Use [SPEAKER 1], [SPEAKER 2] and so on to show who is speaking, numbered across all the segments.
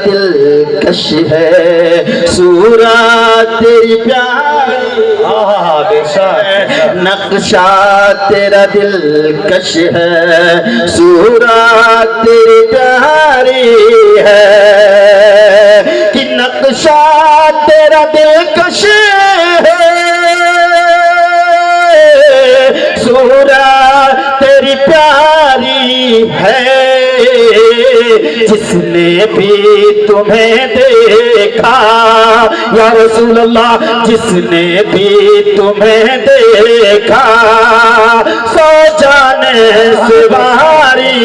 [SPEAKER 1] دلکش ہے، صورت تیری پیاری، نقشہ تیرا دلکش ہے، صورت تیری پیاری ہے، کہ نقشہ تیرا دلکش ہے، صورت تیری پیاری ہے، جس نے بھی تمہیں دیکھا یا رسول اللہ، جس نے بھی تمہیں دیکھا سو جانے سے بھاری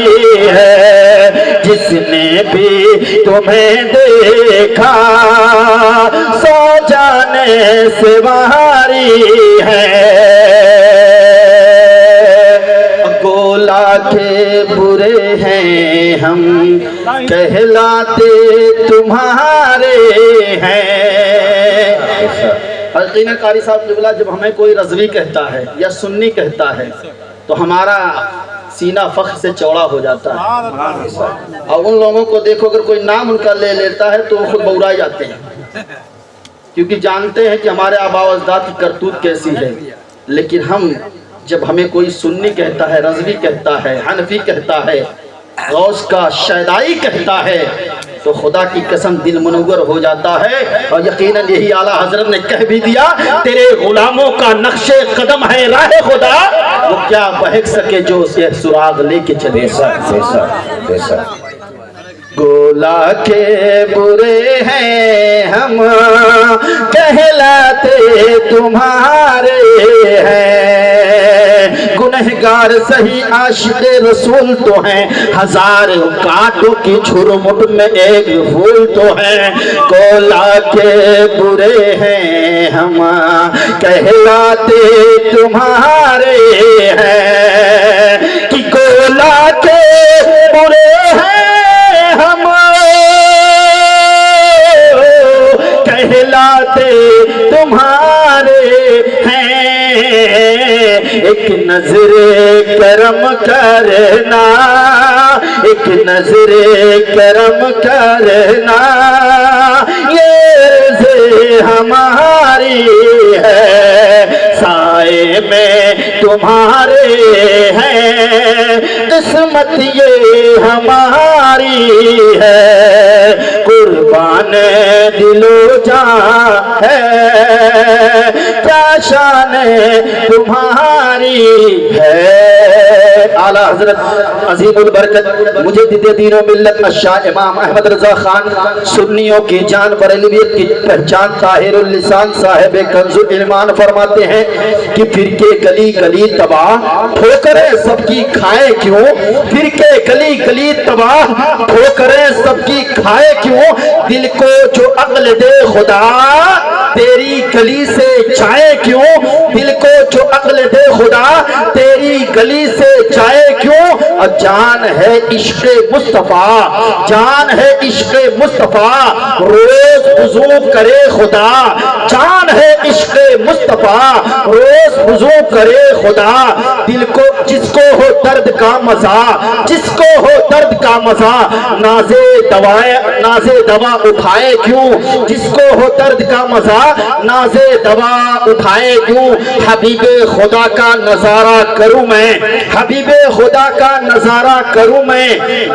[SPEAKER 1] ہے، جس نے بھی تمہیں دیکھا سو جانے سے بھاری ہے، گولا کے برے ہیں ہم کہلاتے تمہارے ہیں۔ یقیناً قاری صاحب قبلہ جب ہمیں کوئی رضوی کہتا ہے یا سنی کہتا ہے تو ہمارا سینہ فخر سے چوڑا ہو جاتا ہے، اور ان لوگوں کو دیکھو اگر کوئی نام ان کا لے لیتا ہے تو وہ خود بورا جاتے ہیں، کیونکہ جانتے ہیں کہ ہمارے آباء و اجداد کی کرتوت کیسی ہے۔ لیکن ہم جب ہمیں کوئی سنی کہتا ہے، رضوی کہتا ہے، حنفی کہتا ہے، غوث کا شیدائی کہتا ہے، تو خدا کی قسم دل منور ہو جاتا ہے، اور یقیناً یہی اعلیٰ حضرت نے کہہ بھی دیا، تیرے غلاموں کا نقش قدم ہے راہ خدا، وہ کیا بہک سکے جو اسے سراغ لے کے چلے۔ گولا کے برے ہیں ہم کہلاتے تمہارے ہیں، گنہگار صحیح عاشق رسول تو ہیں، ہزار کانٹوں کی چھرمٹ میں ایک پھول تو ہیں، گولا کے برے ہیں ہم کہلاتے تمہارے ہیں، کہ گولا کے برے ہیں ہم کہلاتے تمہارے ہیں، ایک نظر کرم کرنا، ایک نظر کرم کرنا، یہ رضا ہماری ہے، سائے میں تمہارے ہیں، قسمت یہ ہماری ہے، قربان دل و جان ہے، کیا شان تمہاری ہے۔ اعلیٰ حضرت عظیم البرکت مجدد دین و ملت الشاہ امام احمد رضا خان سنیوں کی جان، بریلویت کی پہچان، طاہر اللسان صاحب کنز الایمان فرماتے ہیں کہ فرقے گلی گلی تباہ، ٹھوکریں سب کی کھائے کیوں، فرقے گلی گلی تباہ، ٹھوکریں سب کی کھائے کیوں، دل کو جو عقل دے خدا تیری گلی سے جائے کیوں، دل کو جو عقل دے خدا تیری گلی سے جائے کیوں، اور جان ہے عشق مصطفیٰ، جان ہے عشق مصطفیٰ، روز وضو کرے خدا، جان ہے عشق مصطفیٰ، روز وضو کرے خدا، دل کو جس کو ہو درد کا مزہ، جس کو ہو درد کا مزہ، نازے دوا اٹھائے کیوں، جس کو ہو درد کا مزہ نازے دوا اٹھائے کیوں، حبیب خدا کا نظارہ کروں میں، حبیب خدا کا نظارہ کروں میں،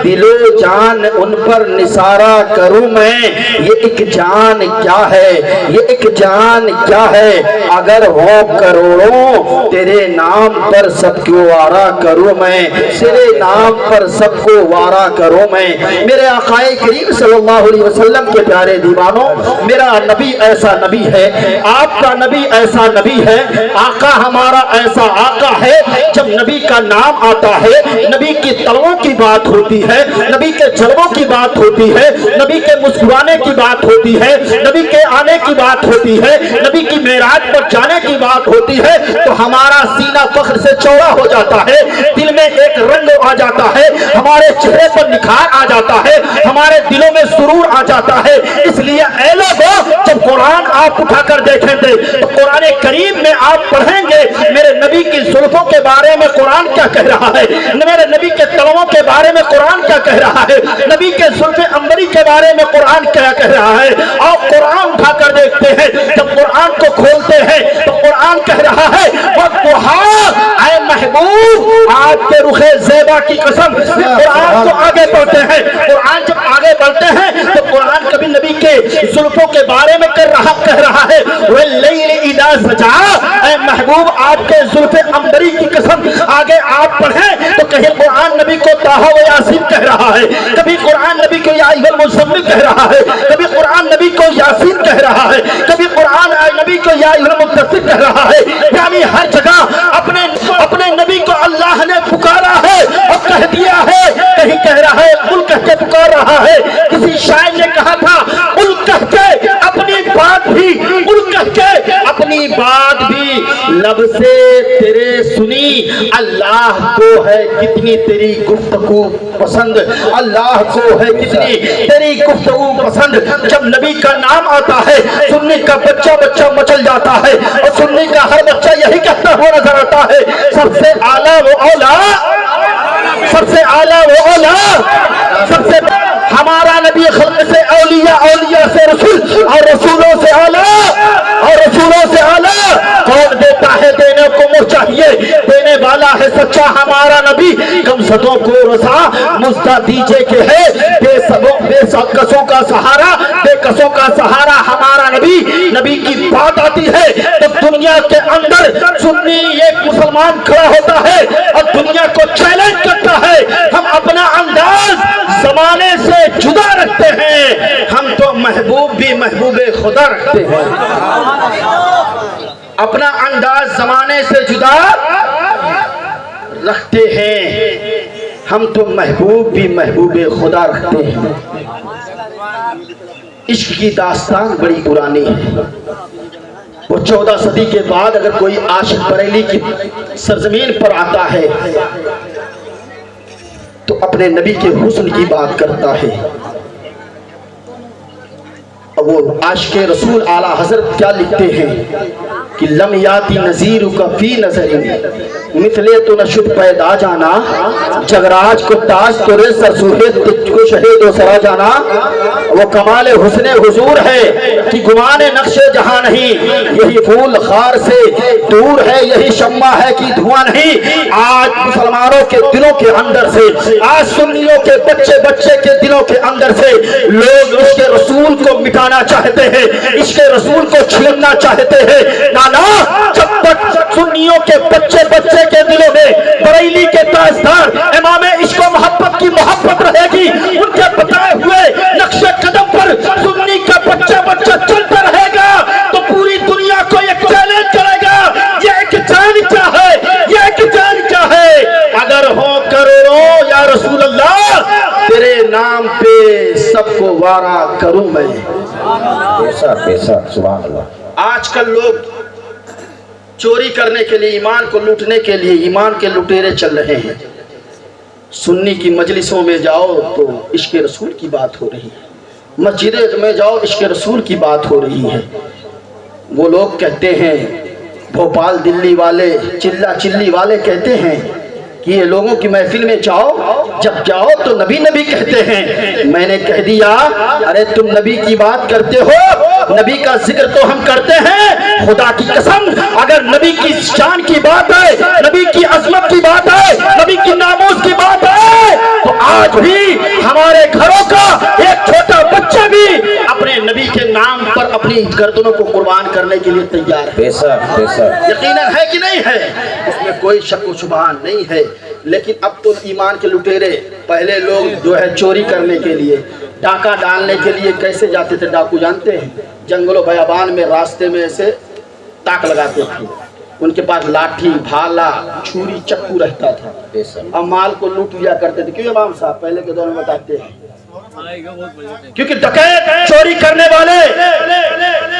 [SPEAKER 1] دل و جان ان پر نثارہ کروں میں، یہ ایک جان کیا ہے، یہ ایک جان کیا ہے، اگر ہو کروڑوں تیرے نام پر سب کو وارا کروں میں، تیرے نام پر سب کو وارا کروں میں۔ میرے آقا کریم صلی اللہ علیہ وسلم کے پیارے دیوانوں، میرا نبی ایسا نبی ہے، آپ کا نبی ایسا نبی ہے، آقا ہمارا ایسا آقا ہے، جب نبی کا نام آتا ہے، نبی کی تلووں کی بات ہوتی ہے، نبی کے جلووں کی بات ہوتی ہے، نبی کے مسکرانے کی بات ہوتی ہے، نبی کے آنے کی بات ہوتی ہے، نبی کی معراج پر جانے کی بات ہوتی ہے تو ہمارا سینہ فخر سے چوڑا ہو جاتا ہے، دل میں ایک رنگ آ جاتا ہے، ہمارے چہرے پر نکھار آ جاتا ہے، ہمارے دلوں میں سرور آ جاتا ہے۔ اس لیے اے لوگوں، جب قرآن آپ اٹھا کر دیکھیں گے تو قرآن کریم میں آپ پڑھیں گے میرے نبی کی زلفوں کے بارے میں قرآن کیا کہہ رہا ہے، میرے نبی کے تلووں کے بارے میں قرآن کیا کہہ رہا ہے، نبی کے زلف عنبری کے بارے میں قرآن کیا کہہ رہا ہے۔ آپ قرآن اٹھا کر دیکھتے ہیں، جب قرآن کو کھولتے ہیں تو قرآن کہہ رہا ہے وَالضُّحَىٰ، اے محبوب آپ کے رخ زیبا کی قسم۔ قرآن کو آگے بڑھتے ہیں، قرآن جب آگے بڑھتے ہیں تو قرآن کبھی نبی کے زلفوں کے بارے میں کہہ رہا ہے وَاللَّيْلِ إِذَا سَجَىٰ، اے محبوب آپ کے زلف عنبری کی قسم۔ آگے آپ پڑھیں تو کہیں قرآن نبی کو طٰہٰ و یاسین کہہ رہا ہے، کبھی قرآن نبی کو یا ایھا المزمل کہہ رہا ہے، کبھی قرآن نبی کو یاسین کہہ رہا ہے، کبھی قرآن نبی کو یا ایھا المدثر کہہ رہا ہے۔ یعنی ہر جگہ اپنے نبی کو اللہ نے پکارا ہے اور کہہ دیا ہے، کہیں کہہ رہا ہے قل کہہ کے پکار رہا ہے۔ کسی شاعر نے کہا تھا قل کہہ کے اپنی بات بھی، قل کہہ کے اپنی بات بھی لب سے تیرے سنی، اللہ کو ہے کتنی تیری گفتگو پسند، اللہ کو ہے کتنی تیری گفتگو پسند۔ جب نبی کا نام آتا ہے سننے کا بچہ مچل جاتا ہے، اور سننے کا ہر بچہ یہی کہتا ہوا نظر آتا ہے سب سے اعلیٰ وہ اولا، سب سے اعلیٰ وہ اولا، سب سے ہمارا نبی خلق سے اولیاء، اولیاء سے رسول، اور رسولوں سے اعلیٰ، اور رسولوں سے اعلیٰ۔ کون دیتا ہے دینے کو منہ چاہیے، دینے والا ہے سچا ہمارا نبی۔ غمزدوں کو رسا مزدہ دیجے کہ ہے بے کسوں کا سہارا، بے کسوں کا سہارا ہمارا نبی۔ نبی کی بات آتی ہے جب دنیا کے اندر سنی ایک مسلمان کھڑا ہوتا ہے اور دنیا کو چیلنج کرتا ہے، ہم اپنا انداز زمانے سے جدا رکھتے ہیں، ہم تو محبوب بھی محبوب خدا رکھتے ہیں۔ اپنا انداز زمانے سے جدا رکھتے ہیں، ہم تو محبوب بھی محبوب خدا رکھتے ہیں۔ عشق کی داستان بڑی پرانی ہے، وہ 14 صدی کے بعد اگر کوئی عاشق بریلی کی سرزمین پر آتا ہے تو اپنے نبی کے حسن کی بات کرتا ہے۔ اور وہ عاشق رسول اعلیٰ حضرت کیا لکھتے ہیں کہ لم یاتی نظیرک فی نظر مثلے تو نشد پیدا جانا، جگراج کو تاج تو رے سر سوہد تجھ کو شہید و سرا جانا۔ وہ کمال حسن حضور ہے کہ گمان نقش جہاں نہیں، یہی پھول خار سے دور ہے، یہی شمع ہے کہ دھواں نہیں۔ آج مسلمانوں کے دلوں کے اندر سے، آج سنیوں کے بچے کے دلوں کے اندر سے لوگ عشق رسول کو مٹانا چاہتے ہیں، عشق رسول کو چھیننا چاہتے ہیں۔ نانا، جب تک سنیوں کے بچے کے دلوں میں بریلی کے تاجدار امام عشق و محبت کی محبت رہے گی، ان کے بتائے ہوئے نقش قدم پر سنی کا بچہ چلتا رہے گا تو پوری دنیا کو ایک چیلنج کرے گا، یہ ایک جان کیا ہے، یہ ایک جان کیا ہے۔ اگر ہو کروڑوں یا رسول اللہ تیرے نام پہ سب کو وارا کروں میں۔ پیسہ سبحان اللہ۔ آج کل لوگ چوری کرنے کے لیے، ایمان کو لوٹنے کے لیے ایمان کے لٹیرے چل رہے ہیں۔ سنی کی مجلسوں میں جاؤ تو عشق رسول کی بات ہو رہی ہے، مسجد میں جاؤ عشق رسول کی بات ہو رہی ہے۔ وہ لوگ کہتے ہیں، بھوپال دلی والے، چلی والے کہتے ہیں کہ یہ لوگوں کی محفل میں جاؤ، جب جاؤ تو نبی کہتے ہیں۔ میں نے کہہ دیا ارے تم نبی کی بات کرتے ہو، نبی کا ذکر تو ہم کرتے ہیں، خدا کی قسم اگر نبی کی شان کی بات ہے، نبی کی عظمت کی بات ہے، نبی کی ناموس کی بات ہے تو آج بھی ہمارے گھروں کا ایک چھوٹا بچہ بھی اپنے نبی کے نام پر اپنی گردنوں کو قربان کرنے کے لیے تیار ہے۔ یقیناً ہے کہ نہیں ہے، اس میں کوئی شک و شبہ نہیں ہے۔ لیکن اب تو ایمان کے لٹیرے، پہلے لوگ جو ہے چوری کرنے کے لیے، ڈاکہ ڈالنے کے لیے کیسے جاتے تھے ڈاکو جانتے ہیں؟ جنگل و بیابان میں راستے میں ایسے تاک لگاتے تھے، ان کے پاس لاٹھی، بھالا، چھری، چکو رہتا تھا، اور مال کو لوٹ لیا کرتے تھے۔ کیوں امام صاحب پہلے کے دور میں بتاتے ہیں؟ کیونکہ ڈکیت چوری کرنے والے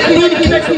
[SPEAKER 1] 3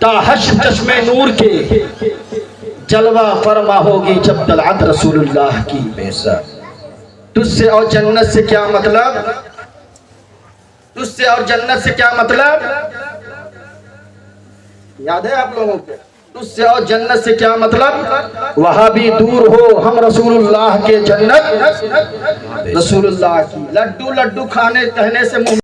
[SPEAKER 1] تا حشر چشم نور کے جلوہ فرما ہوگی جب طلعت رسول اللہ کی. تجھ سے اور جنت سے کیا مطلب؟ تجھ سے اور جنت سے کیا مطلب؟ یاد ہے آپ لوگوں کو؟ تجھ سے اور جنت سے کیا مطلب؟ وہاں بھی دور ہو ہم رسول اللہ کے، جنت رسول اللہ کی. لڈو لڈو کھانے کہنے سے